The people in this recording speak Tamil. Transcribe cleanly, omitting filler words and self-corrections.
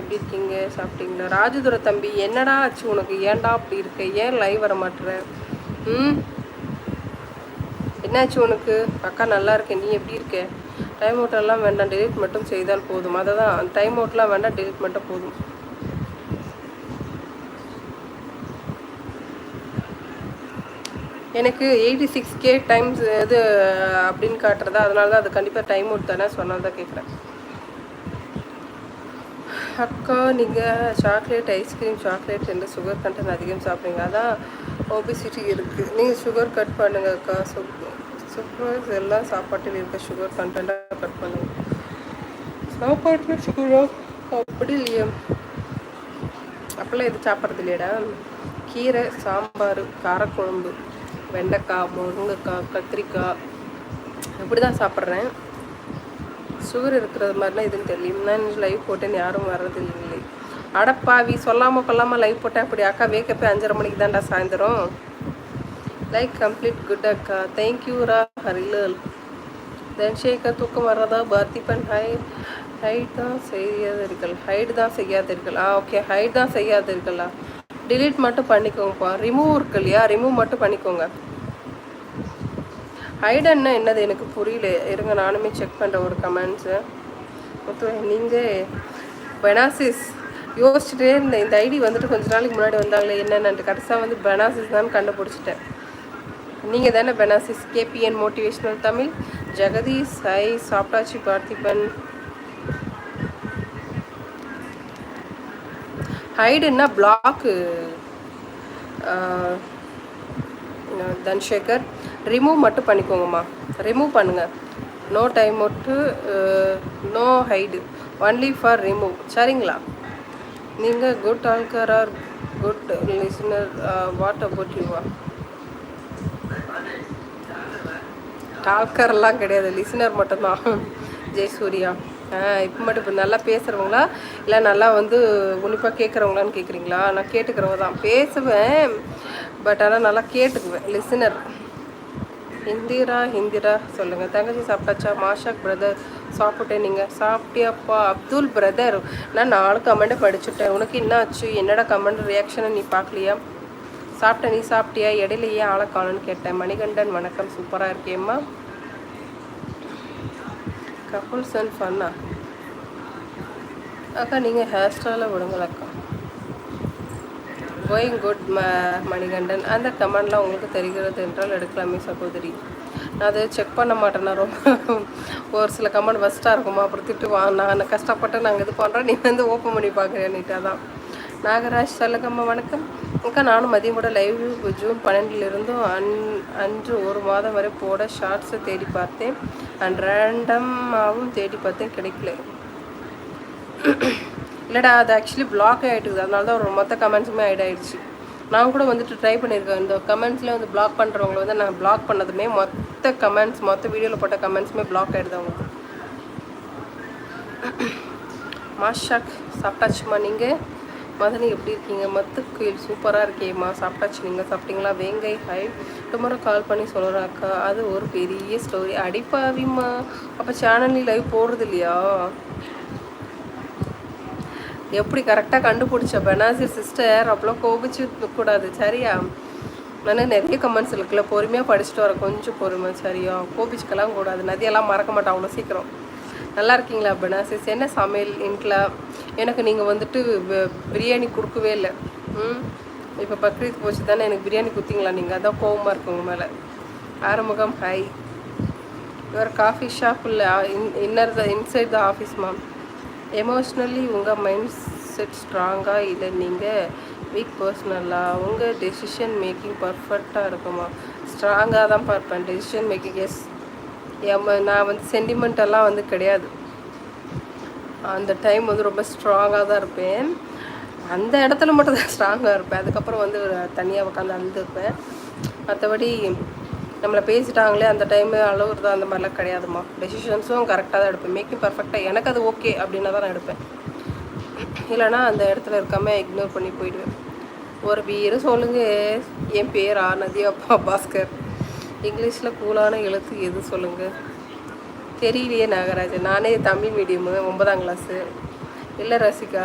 எப்படி இருக்கீங்க? சாப்பிட்டீங்களா? ராஜதுரை தம்பி, என்னடா ஆச்சு உனக்கு? ஏன்டா அப்படி இருக்க? ஏன் லைவ் வர மாட்டுற? என்னாச்சு உனக்கு? அக்கா நல்லா இருக்கேன், நீ எப்படி இருக்க? டைம் அவுட்டெல்லாம் வேண்டாம், டெலிட் மட்டும் செய்தால் போதும். அதை தான், டைம் அவுட்லாம் வேண்டாம், டெலிட் மட்டும் போதும். எனக்கு 86K டைம்ஸ் இது அப்படின்னு காட்டுறதா, அதனால தான் அது கண்டிப்பாக டைம் அவுட் தானே, சொன்னால் தான் கேட்குறேன். அக்கா, நீங்கள் சாக்லேட், ஐஸ்கிரீம், சாக்லேட் என்று சுகர் கண்டென்ட் அதிகம் சாப்பிடுங்க, அதான் ஒபிசிட்டி இருக்குது. நீங்கள் சுகர் கட் பண்ணுங்க அக்கா. சுகர் எல்லாம் சாப்பாட்டில் இருக்க சுகர் கண்டென்ட்டாக கட் பண்ணுங்க. சாப்பாட்டில் சுகரா? அப்படி இல்லையா? அப்போல்லாம் எது சாப்பிட்றது இல்லையடா. கீரை, சாம்பார், காரக்குழம்பு, வெண்டைக்காய், முருங்கைக்காய், கத்திரிக்காய் இப்படி தான் சாப்பிட்றேன். சுகர் இருக்கிறது மாதிரிலாம் எதுவும் தெரியும். நான் லைவ் போட்டேன்னு யாரும் வர்றது இல்லை. அடப்பாவி, சொல்லாமல் கொல்லாமல் லைவ் போட்டேன் அப்படி. அக்கா வேக்கப்போ 5:30 மணிக்கு தான்டா சாயந்தரம். லைக் கம்ப்ளீட் குட் அக்கா. தேங்க்யூரா ஹரிலால். தன்ஷேகர், தூக்கம் வர்றதா? பார்த்திபன், ஹைட் தான் செய்யாதீர்கள். ஹைட் தான் செய்யாதீர்கள். ஓகே, ஹைட் தான் செய்யாதீர்களா? டிலீட் மட்டும் பண்ணிக்கோங்கப்பா. ரிமூவ் இருக்கு இல்லையா, ரிமூவ் மட்டும் பண்ணிக்கோங்க. ஹைடன்னா என்னது எனக்கு புரியல. இருங்க, நானுமே செக் பண்ணுறேன் ஒரு கமெண்ட்ஸு. நீங்கள் பெனாசிஸ் யோசிச்சுட்டே இருந்தேன். இந்த ஐடி வந்துட்டு கொஞ்ச நாளைக்கு முன்னாடி வந்தாங்களே என்னென்னு, கடைசியாக வந்து பெனாசிஸ் தான் கண்டுபிடிச்சிட்டேன். நீங்கள் தானே பெனாசிஸ்? KPN motivational Tamil. ஜெகதீஷ், சாப்பிட்டாச்சு. பார்த்திபன், ஹைடுன்னா பிளாக்கு. தன்ஷேகர், ரிமூவ் மட்டும் பண்ணிக்கோங்கம்மா. ரிமூவ் பண்ணுங்கள். No time out, no hide, only for remove. சரிங்களா? நீங்கள் good talker or good listener? What about யூவா? டால்கர்லாம் கிடையாது, லிசனர் மட்டும்தான். ஜெயசூர்யா, இப்போ மட்டும் இப்போ நல்லா பேசுகிறவங்களா இல்லை நல்லா வந்து உன்னிப்பாக கேட்குறவங்களான்னு கேட்குறீங்களா? நான் கேட்டுக்கிறவங்க தான், பேசுவேன் பட் ஆனால் நல்லா கேட்டுக்குவேன். லிசனர். ஹிந்திரா சொல்லுங்கள். தங்கச்சி சாப்பிட்டாச்சா? மாஷாக் பிரதர், சாப்பிட்டேன். நீங்கள் சாப்பிட்டியாப்பா? அப்துல் பிரதர், நான் 4 கமெண்ட்டை படிச்சுட்டேன். உனக்கு என்ன ஆச்சு? என்னடா கமெண்ட் ரியாக்ஷனை நீ பார்க்கலையா? சாப்பிட்டேன், நீ சாப்பிட்டியா? இடையிலேயே ஆளை காணுன்னு கேட்டேன். மணிகண்டன், வணக்கம், சூப்பராக இருக்கேம்மா. கப்புல்ஸ் அண்ட் ஃபன்னா? அக்கா நீங்கள் ஹேர் ஸ்டைலில் விடுங்கள் அக்கா. Going good Manikandan. அந்த கமெண்ட்லாம் உங்களுக்கு தெரிகிறது என்றால் எடுக்கலாமே சகோதரி. நான் அதை செக் பண்ண மாட்டேன்னா ரொம்ப ஒரு சில கமெண்ட் ஃபஸ்ட்டாக இருக்குமா, அப்புறம் திட்டுவா. நான் கஷ்டப்பட்டு நாங்கள் இது பண்ணுறேன், நீ வந்து ஓப்பன் பண்ணி பார்க்குறேன்னுட்டு. அதான். நாகராஜ், சொல்லுங்கம்மா. வணக்கம் அக்கா. நானும் மதியம் கூட லைவ் ஜூன் 12 அன்று 1 மாதம் வரை போட ஷார்ட்ஸை தேடி பார்த்தேன் அண்ட் ரேண்டமாகவும் தேடி பார்த்தேன், கிடைக்கல. இல்லைடா, அது ஆக்சுவலி பிளாக் ஆகிட்டுது, அதனால தான் ஒரு மொத்த கமெண்ட்ஸுமே ஆகிடுச்சு. நான் கூட வந்துட்டு ட்ரை பண்ணியிருக்கேன். இந்த கமெண்ட்ஸில் வந்து பிளாக் பண்ணுறவங்களை வந்து நான் பிளாக் பண்ணதுமே மொத்த கமெண்ட்ஸ், மொத்த வீடியோவில் போட்ட கமெண்ட்ஸுமே பிளாக் ஆகிடுது அவங்களுக்கு. மாஷாக், சாப்பிட்டாச்சுமா. நீங்கள் மதனி எப்படி இருக்கீங்க? மத்துக்குயில், சூப்பராக இருக்கேம்மா. சாப்பிட்டாச்சு. நீங்கள் சாப்பிட்டீங்களா? வேங்கை, ஹை. டுமாரோ கால் பண்ணி சொல்கிறேன் அக்கா, அது ஒரு பெரிய ஸ்டோரி. அடிப்பாவிம்மா, அப்போ சேனல்ல லைவ் போடுறது இல்லையா? எப்படி கரெக்டாக கண்டுபிடிச்ச பெனாசிர் சிஸ்டர், அவ்வளோ கோபிச்சு கூடாது சரியா? நான் நிறைய கமெண்ட்ஸ் இருக்குல்ல, பொறுமையாக படிச்சுட்டு வரேன், கொஞ்சம் பொறுமை சரியா? கோபிச்சுக்கெல்லாம் கூடாது. நதியெல்லாம் மறக்க மாட்டேன் அவ்வளோ சீக்கிரம். நல்லா இருக்கீங்களா பெனாசிஸ்? என்ன சமையல் இன்ட்ல? எனக்கு நீங்கள் வந்துட்டு பிரியாணி கொடுக்கவே இல்லை. இப்போ பக்ரீத் போச்சு தானே, எனக்கு பிரியாணி கொடுத்தீங்களா நீங்கள்? அதான் கோவமாக இருக்கு உங்கள் மேலே. Arumugam, hi. Your coffee shop இல்லை, inside the office ma'am. Emotionally உங்கள் மைண்ட் செட் ஸ்ட்ராங்காக இல்லை நீங்கள் வீக் பர்சனலாக? உங்கள் டெசிஷன் மேக்கிங் பர்ஃபெக்டாக இருக்குமா? ஸ்ட்ராங்காக தான் பார்ப்பேன் டெசிஷன் மேக்கிங். எஸ், நான் வந்து சென்டிமெண்டெல்லாம் வந்து கிடையாது. அந்த டைம் வந்து ரொம்ப ஸ்ட்ராங்காக தான் இருப்பேன். அந்த இடத்துல மட்டும் தான் ஸ்ட்ராங்காக இருப்பேன். அதுக்கப்புறம் வந்து தனியாக உட்காந்து அழுதுருப்பேன். மற்றபடி நம்மளை பேசிட்டாங்களே அந்த டைமு அழுகுறது அந்த மாதிரிலாம் கிடையாதுமா. டெசிஷன்ஸும் கரெக்டாக தான் எடுப்பேன். மேக்கிங் பர்ஃபெக்டாக எனக்கு அது ஓகே அப்படின்னா தான் நான் எடுப்பேன். இல்லைனா அந்த இடத்துல இருக்காமல் இக்னோர் பண்ணி போயிடுவேன். ஒரு பேர் சொல்லுங்கள். என் பேர் நதியா பாஸ்கர். இங்கிலீஷில் கூலான எழுத்து எது சொல்லுங்கள்? தெரியலையே நாகராஜன். நானே தமிழ் மீடியமு 9ஆம் கிளாஸு. இல்லை ரசிகா.